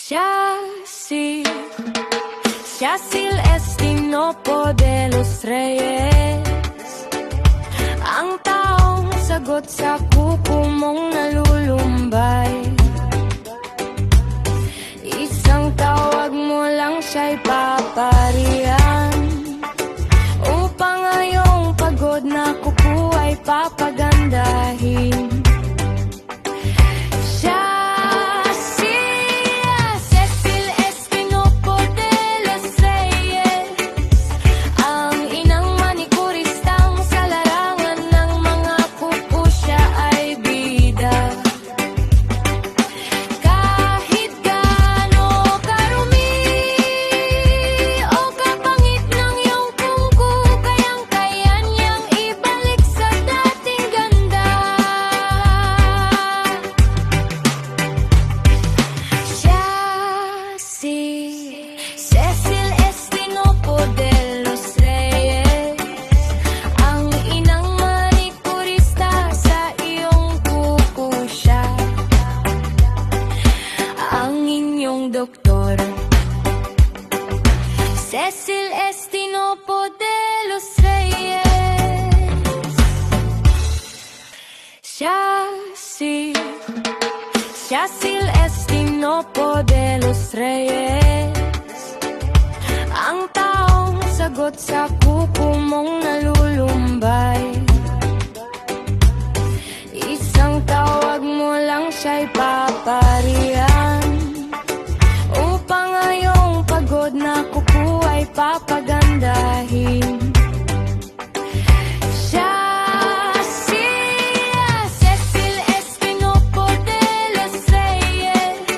Yacil Estinopo de los Reyes, ang taong sagot sa kuko mong nalulumbay. Isang tawag mo lang siya'y paparihan, upang ngayong pagod na kuko ay papagandahin. Doktor Cecil Estinopo de los Reyes, Yacil Estinopo de los Reyes, ang taong sagot sa kuko mong nalulumbay. Isang tawag mo lang siya'y paparihan, upang ngayong pagod na kuko ay papagandahin. Cecil Estinopo de los Reyes,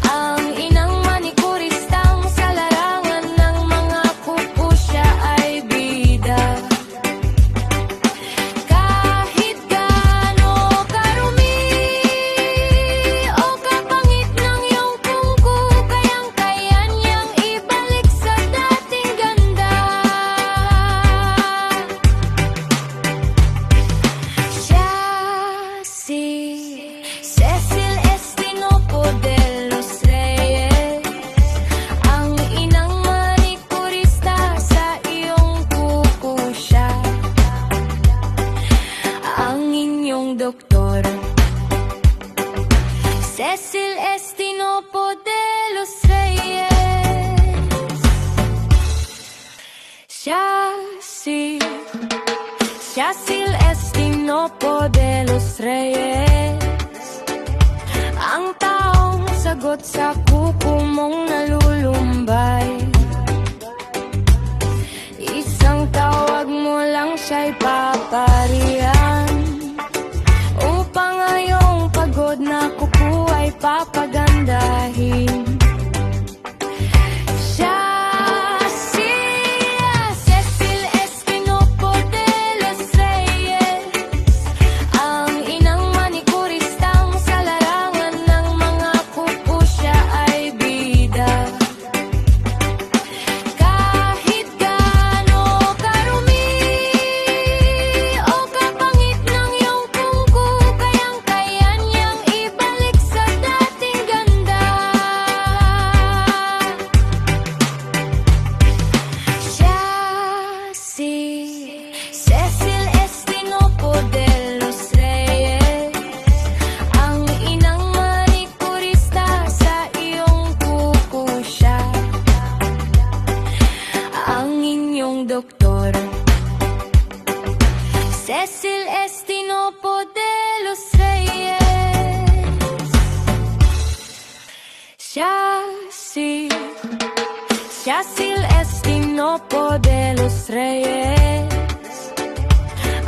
ang inang manikuristang sa larangan ng mga kuko siya ay bida. Kahit gaano karumi o kapangit ng iyong kuko, kayang-kaya niyang ibalik sa dating ganda. Cecil Estinopo de los Reyes, ang inang manikurista sa iyong kuko siya, ang inyong doktor. Cecil Estinopo de los Reyes, Yacil Estinopo de los Reyes, ang taong sagot sa kuko mong nalulumbay. Isang tawag mo lang siya'y paparihan, upang ngayong pagod na kuko ay papagandahin. Cecil Estinopo de los Reyes, ang inang manikuristang sa larangan ng mga kuko siya ay bida. Kahit gaano karumi o kapangit ng iyong kuko, kayang-kaya niyang ibalik sa dating ganda. Cecil Estinopo de los Reyes, ang inang manikurista sa iyong kuko siya, ang inyong doktor. Cecil Estinopo de los Reyes, Yacil Estinopo de los Reyes,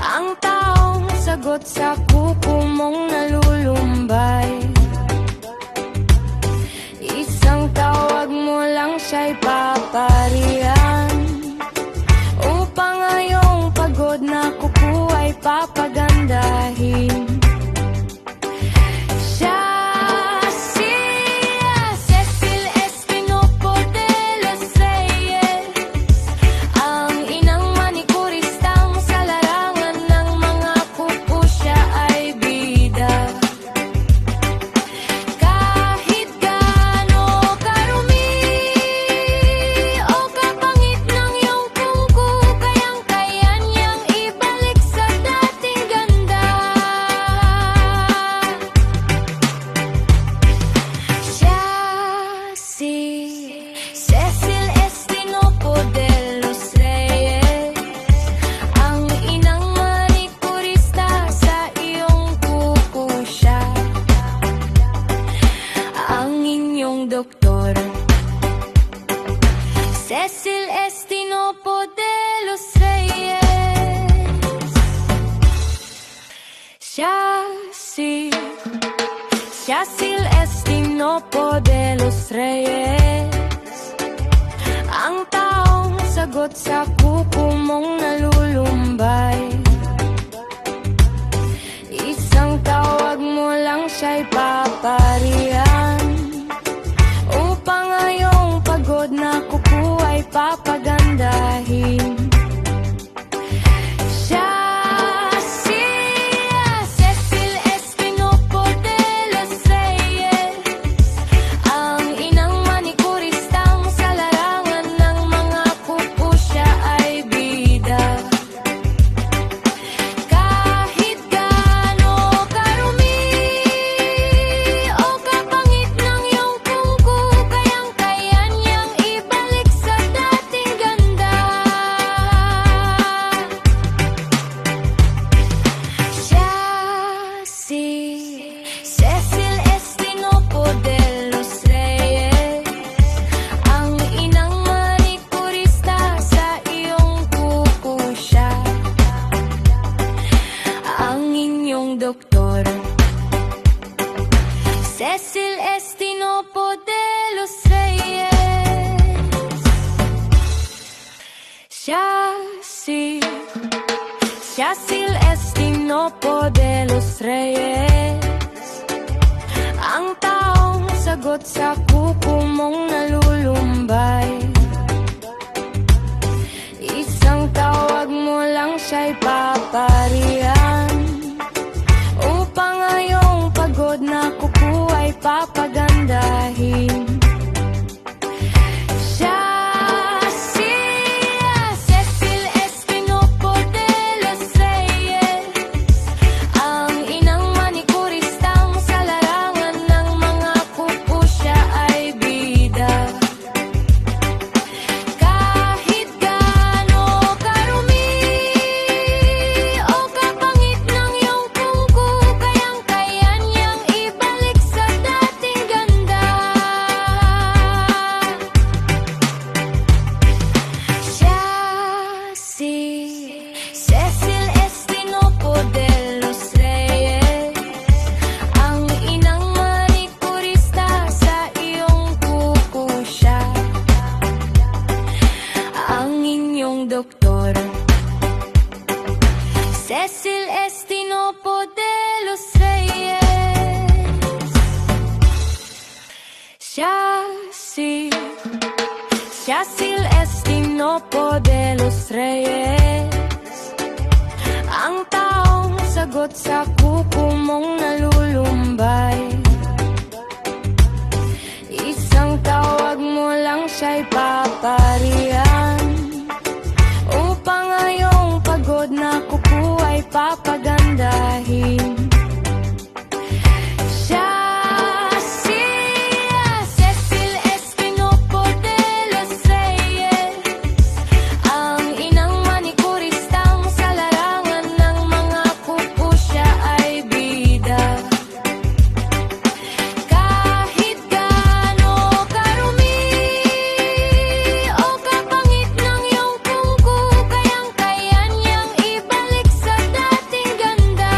ang taong sagot sa kuko mong nalulumbay. Isang tawag mo lang siya'y paparihan, upang ngayong pagod na kuko ay papagandahin. Cecil Estinopo de los Reyes, ang inang manikuristang sa larangan ng mga kuko siya ay bida. Kahit gaano inyong doktor, Cecil Estinopo de los Reyes. Cecil Estinopo de los Reyes, ang taong sagot sa kuko mong nalulumbay. Isang tawag mo lang siya'y paparihan, upang ngayong pagod na kuko ay papagandahin. Cecil Estinopo de los Reyes, ang inang manikuristang sa larangan ng mga kuko siya ay bida. Kahit gaano karumi o kapangit ng iyong kuko, kayang-kaya niyang ibalik sa dating ganda. Cecil Estinopo de los Reyes, ang inang manikurista sa iyong kuko siya, ang inyong doktor, Cecil Estinopo de los Reyes. Cecil Estinopo de los Reyes, ang taong sagot sa kuko mong nalulumbay. Isang tawag mo lang siya'y paparihan, upang ngayong pagod na kuko ay papagandahin. Cecil Estinopo de los Reyes, ang inang manikuristang sa larangan ng mga kuko siya ay bida. Kahit gaano karumi o kapangit ng iyong kuko, kayang-kaya niyang ibalik sa dating ganda. Cecil Estinopo de los Reyes, ang inang manikurista sa iyong kuko siya, ang inyong doktor, Cecil Estinopo de los Reyes. Cecil Estinopo de los Reyes, ang taong sagot sa kuko mong nalulumbay. Isang tawag mo lang siya'y paparihan, upang ngayong pagod na kuko ay papagandahin. Cecil Estinopo de los Reyes, ang inang manikuristang sa larangan ng mga kuko siya ay bida. Kahit gaano karumi o kapangit ng iyong kuko, kayang-kaya niyang ibalik sa dating ganda.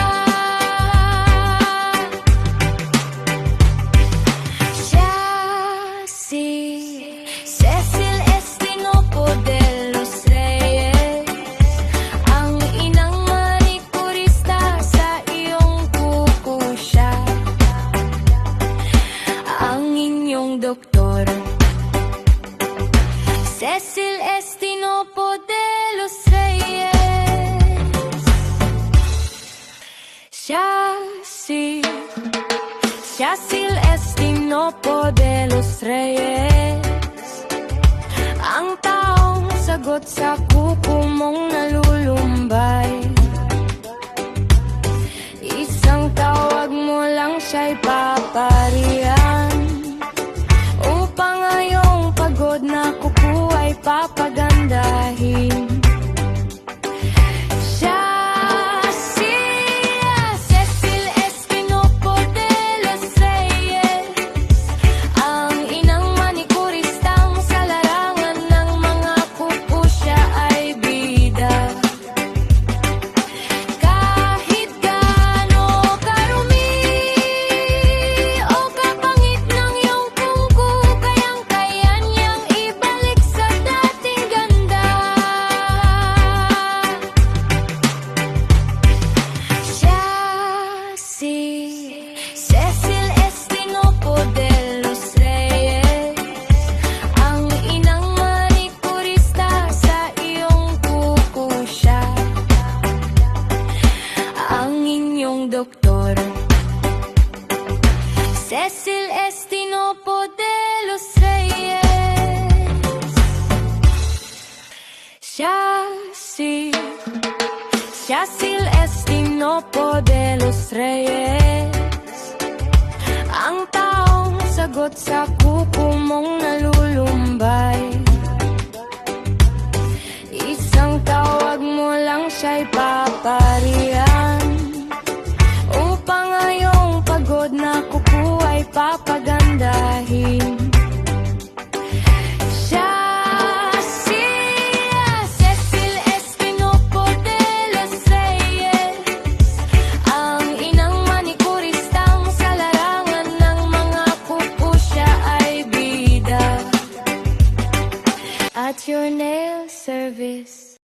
Cecil Estinopo de los Reyes, ang inang manikurista sa iyong kuko siya, ang inyong doktor, Cecil Estinopo de los Reyes. Cecil Estinopo de los Reyes, ang taong sagot sa kuko mong nalulumbay. Isang tawag mo lang siya'y paparihan, upang ngayong pagod na kuko ay papagandahin. Cecil Estinopo de los Reyes, ang Cecil Estinopo de los Reyes, ang taong sagot sa kuko mong nalulumbay. Isang tawag mo lang siya'y paparihan, upang ngayong pagod na kuko ay papagandahin. Siya si Cecil Estinopo de los Reyes, ang inang manikuristang sa larangan ng mga kuko siya ay bida. At your nail service,